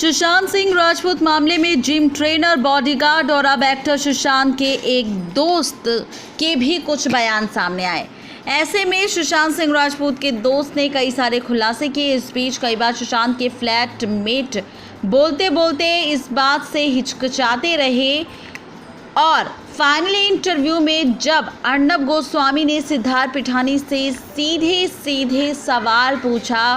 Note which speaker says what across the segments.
Speaker 1: सुशांत सिंह राजपूत मामले में gym trainer, bodyguard और अब एक्टर सुशांत के एक दोस्त के भी कुछ बयान सामने आए। ऐसे में सुशांत सिंह राजपूत के दोस्त ने कई सारे खुलासे किए। इस बीच कई बार सुशांत के फ्लैट मेट बोलते बोलते इस बात से हिचकिचाते रहे और फाइनली इंटरव्यू में जब अर्नब गोस्वामी ने सिद्धार्थ पिठानी से सीधे सीधे सवाल पूछा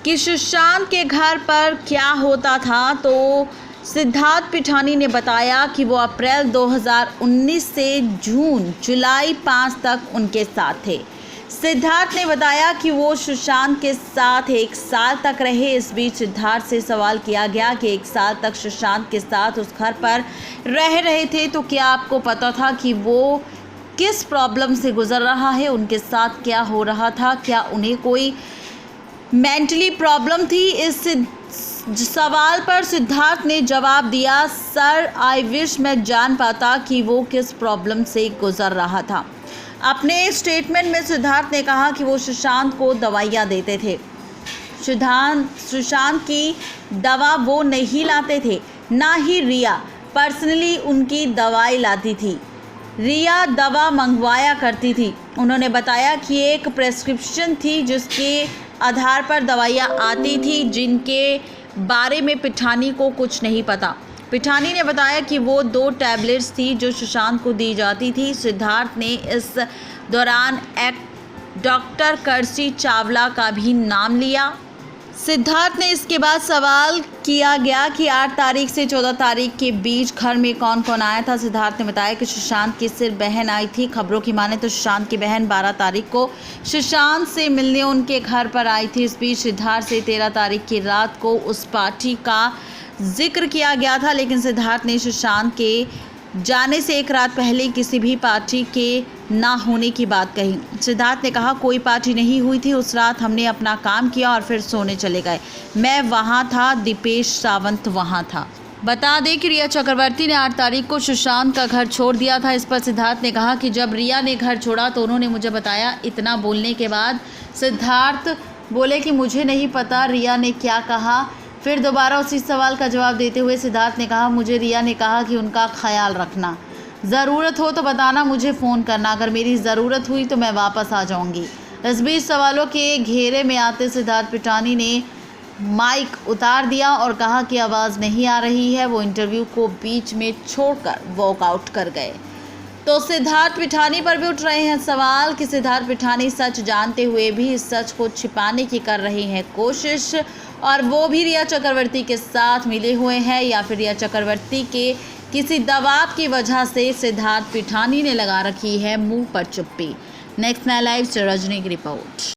Speaker 1: कि सुशांत के घर पर क्या होता था, तो सिद्धार्थ पिठानी ने बताया कि वो अप्रैल 2019 से जुलाई 5 तक उनके साथ थे। सिद्धार्थ ने बताया कि वो सुशांत के साथ 1 साल तक रहे। इस बीच सिद्धार्थ से सवाल किया गया कि 1 साल तक सुशांत के साथ उस घर पर रह रहे थे, तो क्या आपको पता था कि वो किस प्रॉब्लम से गुजर रहा है, उनके साथ क्या हो रहा था, क्या उन्हें कोई मेंटली प्रॉब्लम थी? इस सवाल पर सिद्धार्थ ने जवाब दिया, सर आई विश मैं जान पाता कि वो किस प्रॉब्लम से गुजर रहा था। अपने स्टेटमेंट में सिद्धार्थ ने कहा कि वो सुशांत को दवाइयाँ देते थे। सुशांत की दवा वो नहीं लाते थे, ना ही रिया पर्सनली उनकी दवाई लाती थी। रिया दवा मंगवाया करती थी। उन्होंने बताया कि एक प्रेस्क्रिप्शन थी जिसके आधार पर दवाइयाँ आती थी, जिनके बारे में पिठानी को कुछ नहीं पता। पिठानी ने बताया कि वो 2 टैबलेट्स थी जो सुशांत को दी जाती थी। सिद्धार्थ ने इस दौरान डॉक्टर कर्सी चावला का भी नाम लिया। सिद्धार्थ ने इसके बाद सवाल किया गया कि 8 तारीख से 14 तारीख के बीच घर में कौन कौन आया था। सिद्धार्थ ने बताया कि सुशांत की सिर्फ बहन आई थी। खबरों की माने तो सुशांत की बहन 12 तारीख को सुशांत से मिलने उनके घर पर आई थी। इस बीच सिद्धार्थ से 13 तारीख की रात को उस पार्टी का जिक्र किया गया था, लेकिन सिद्धार्थ ने सुशांत के जाने से 1 रात पहले किसी भी पार्टी के ना होने की बात कही। सिद्धार्थ ने कहा, कोई पार्टी नहीं हुई थी। उस रात हमने अपना काम किया और फिर सोने चले गए। मैं वहाँ था, दीपेश सावंत वहाँ था। बता दें कि रिया चक्रवर्ती ने 8 तारीख को सुशांत का घर छोड़ दिया था। इस पर सिद्धार्थ ने कहा कि जब रिया ने घर छोड़ा तो उन्होंने मुझे बताया। इतना बोलने के बाद सिद्धार्थ बोले कि मुझे नहीं पता रिया ने क्या कहा। फिर दोबारा उसी सवाल का जवाब देते हुए सिद्धार्थ ने कहा, मुझे रिया ने कहा कि उनका ख्याल रखना, ज़रूरत हो तो बताना, मुझे फ़ोन करना, अगर मेरी ज़रूरत हुई तो मैं वापस आ जाऊंगी। इस बीच सवालों के घेरे में आते सिद्धार्थ पिठानी ने माइक उतार दिया और कहा कि आवाज़ नहीं आ रही है। वो इंटरव्यू को बीच में छोड़कर वॉकआउट कर गए। तो सिद्धार्थ पिठानी पर भी उठ रहे हैं सवाल कि सिद्धार्थ पिठानी सच जानते हुए भी इस सच को छिपाने की कर रहे हैं कोशिश, और वो भी रिया चक्रवर्ती के साथ मिले हुए हैं, या फिर रिया चक्रवर्ती के किसी दबाव की वजह से सिद्धार्थ पिठानी ने लगा रखी है मुंह पर चुप्पी। नेक्स्ट 9 लाइव से रजनी की रिपोर्ट।